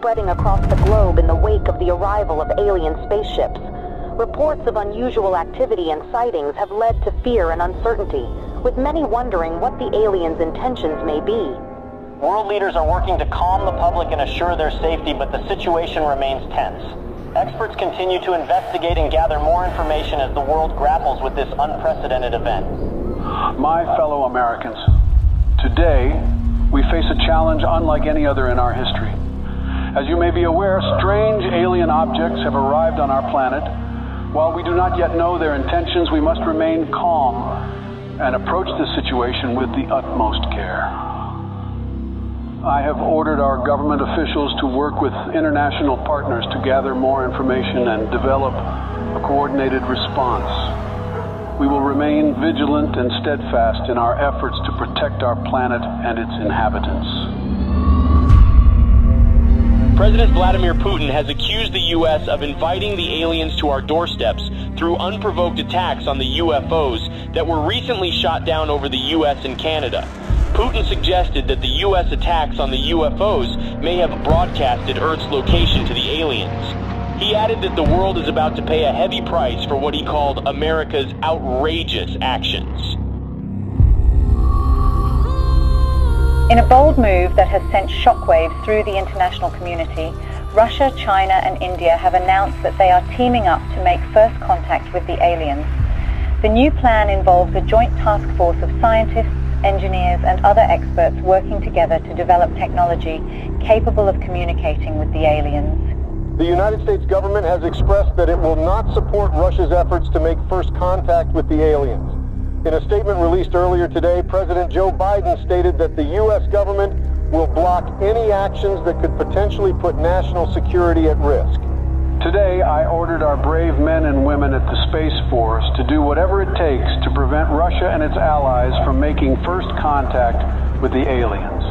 spreading across the globe in the wake of the arrival of alien spaceships. Reports of unusual activity and sightings have led to fear and uncertainty, with many wondering what the aliens' intentions may be. World leaders are working to calm the public and assure their safety, but the situation remains tense. Experts continue to investigate and gather more information as the world grapples with this unprecedented event. My fellow Americans, today we face a challenge unlike any other in our history. As you may be aware, strange alien objects have arrived on our planet. While we do not yet know their intentions, we must remain calm and approach this situation with the utmost care. I have ordered our government officials to work with international partners to gather more information and develop a coordinated response. We will remain vigilant and steadfast in our efforts to protect our planet and its inhabitants. President Vladimir Putin has accused the U.S. of inviting the aliens to our doorsteps through unprovoked attacks on the UFOs that were recently shot down over the U.S. and Canada. Putin suggested that the U.S. attacks on the UFOs may have broadcasted Earth's location to the aliens. He added that the world is about to pay a heavy price for what he called America's outrageous actions. In a bold move that has sent shockwaves through the international community, Russia, China and India have announced that they are teaming up to make first contact with the aliens. The new plan involves a joint task force of scientists, engineers and other experts working together to develop technology capable of communicating with the aliens. The United States government has expressed that it will not support Russia's efforts to make first contact with the aliens. In a statement released earlier today, President Joe Biden stated that the U.S. government will block any actions that could potentially put national security at risk. Today, I ordered our brave men and women at the Space Force to do whatever it takes to prevent Russia and its allies from making first contact with the aliens.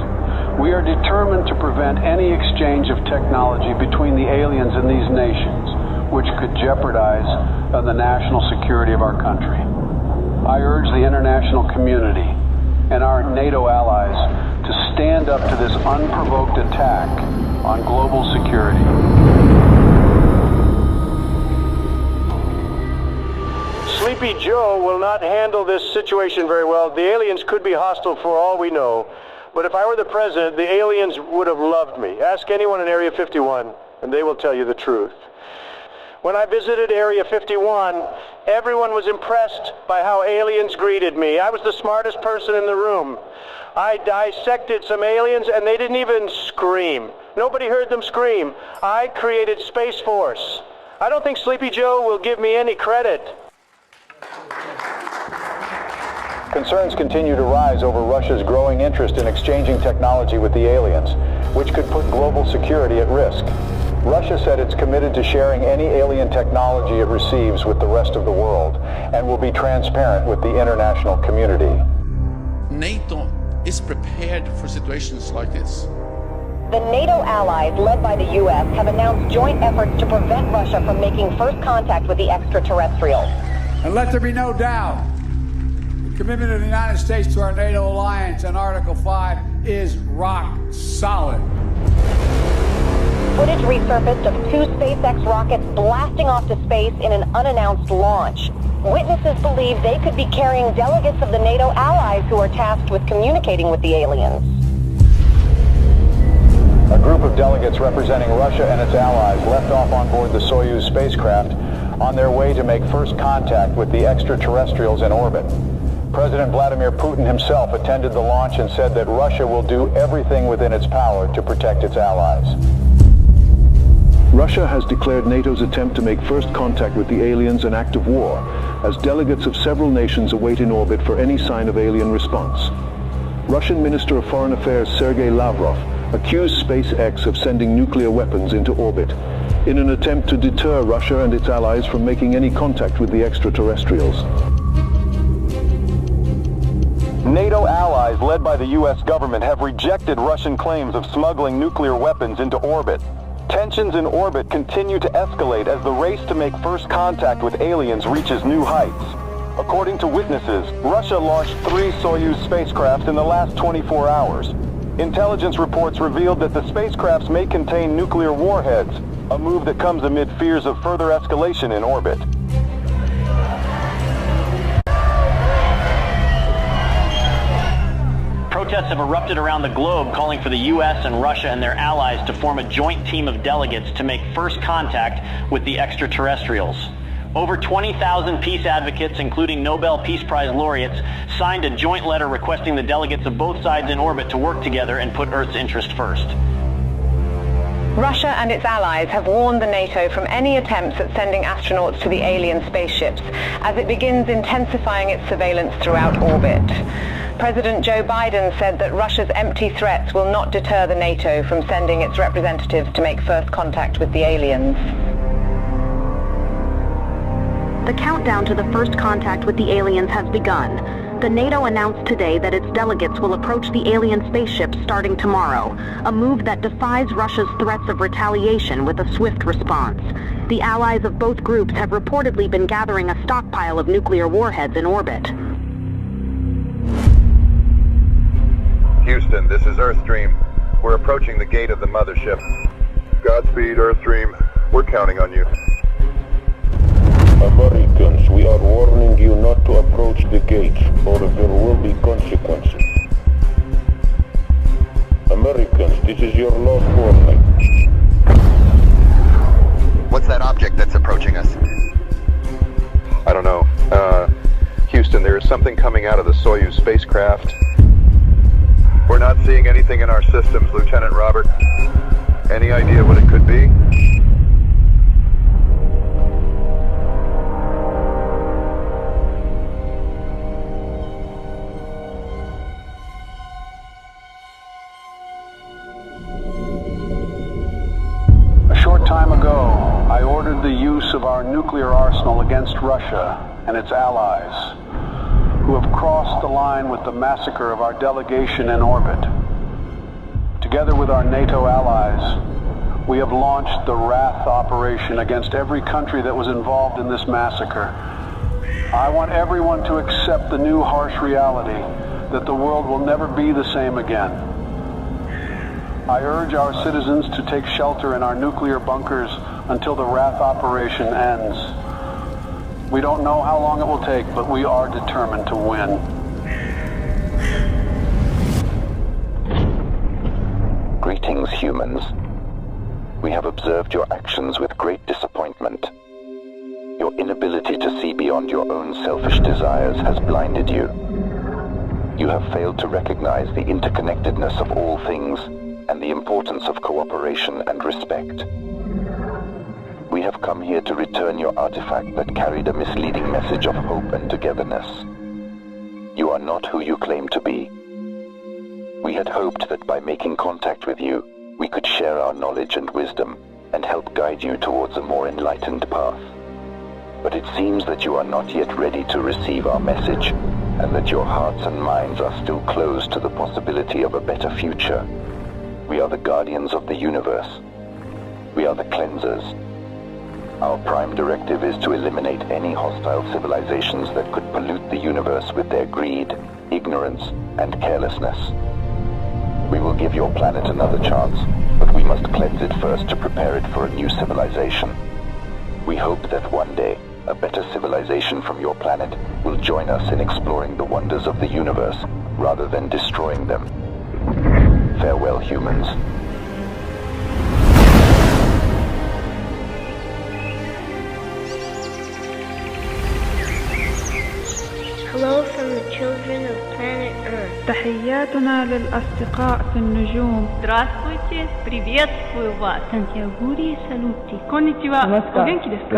We are determined to prevent any exchange of technology between the aliens and these nations, which could jeopardize the national security of our country. I urge the international community and our NATO allies to stand up to this unprovoked attack on global security. Sleepy Joe will not handle this situation very well. The aliens could be hostile for all we know. But if I were the president, the aliens would have loved me. Ask anyone in Area 51, and they will tell you the truth. When I visited Area 51, everyone was impressed by how aliens greeted me. I was the smartest person in the room. I dissected some aliens, and they didn't even scream. Nobody heard them scream. I created Space Force. I don't think Sleepy Joe will give me any credit. Concerns continue to rise over Russia's growing interest in exchanging technology with the aliens, which could put global security at risk. Russia said it's committed to sharing any alien technology it receives with the rest of the world and will be transparent with the international community. NATO is prepared for situations like this. The NATO allies, led by the U.S., have announced joint efforts to prevent Russia from making first contact with the extraterrestrials. And let there be no doubt, the commitment of the United States to our NATO alliance and Article 5 is rock solid. Footage resurfaced of 2 SpaceX rockets blasting off to space in an unannounced launch. Witnesses believe they could be carrying delegates of the NATO allies who are tasked with communicating with the aliens. A group of delegates representing Russia and its allies left off on board the Soyuz spacecraft on their way to make first contact with the extraterrestrials in orbit. President Vladimir Putin himself attended the launch and said that Russia will do everything within its power to protect its allies. Russia has declared NATO's attempt to make first contact with the aliens an act of war, as delegates of several nations await in orbit for any sign of alien response. Russian Minister of Foreign Affairs Sergei Lavrov accused SpaceX of sending nuclear weapons into orbit in an attempt to deter Russia and its allies from making any contact with the extraterrestrials. NATO allies led by the U.S. government have rejected Russian claims of smuggling nuclear weapons into orbit. Tensions in orbit continue to escalate as the race to make first contact with aliens reaches new heights. According to witnesses, Russia launched 3 Soyuz spacecraft in the last 24 hours. Intelligence reports revealed that the spacecrafts may contain nuclear warheads, a move that comes amid fears of further escalation in orbit. Protests have erupted around the globe calling for the U.S. and Russia and their allies to form a joint team of delegates to make first contact with the extraterrestrials. Over 20,000 peace advocates, including Nobel Peace Prize laureates, signed a joint letter requesting the delegates of both sides in orbit to work together and put Earth's interest first. Russia and its allies have warned the NATO from any attempts at sending astronauts to the alien spaceships as it begins intensifying its surveillance throughout orbit. President Joe Biden said that Russia's empty threats will not deter the NATO from sending its representatives to make first contact with the aliens. The countdown to the first contact with the aliens has begun. The NATO announced today that its delegates will approach the alien spaceships starting tomorrow, a move that defies Russia's threats of retaliation with a swift response. The allies of both groups have reportedly been gathering a stockpile of nuclear warheads in orbit. Houston, this is Earthstream. We're approaching the gate of the mothership. Godspeed, Earthstream. We're counting on you. Americans, we are warning you not to approach the gates, or there will be consequences. Americans, this is your last warning. What's that object that's approaching us? I don't know. Houston, there is something coming out of the Soyuz spacecraft. We're not seeing anything in our systems, Lieutenant Robert. Any idea what it could be? Time ago, I ordered the use of our nuclear arsenal against Russia and its allies, who have crossed the line with the massacre of our delegation in orbit. Together with our NATO allies, we have launched the Wrath operation against every country that was involved in this massacre. I want everyone to accept the new harsh reality that the world will never be the same again. I urge our citizens to take shelter in our nuclear bunkers until the Wrath operation ends. We don't know how long it will take, but we are determined to win. Greetings, humans. We have observed your actions with great disappointment. Your inability to see beyond your own selfish desires has blinded you. You have failed to recognize the interconnectedness of all things and the importance of cooperation and respect. We have come here to return your artifact that carried a misleading message of hope and togetherness. You are not who you claim to be. We had hoped that by making contact with you, we could share our knowledge and wisdom and help guide you towards a more enlightened path. But it seems that you are not yet ready to receive our message, and that your hearts and minds are still closed to the possibility of a better future. We are the guardians of the universe. We are the cleansers. Our prime directive is to eliminate any hostile civilizations that could pollute the universe with their greed, ignorance, and carelessness. We will give your planet another chance, but we must cleanse it first to prepare it for a new civilization. We hope that one day, a better civilization from your planet will join us in exploring the wonders of the universe, rather than destroying them. Farewell, humans. Hello from the children of planet Earth. تحياتنا للأصدقاء في النجوم. Здравствуйте, приветствую вас. Сантьягури салути. Конничева. Оgenki desu ka?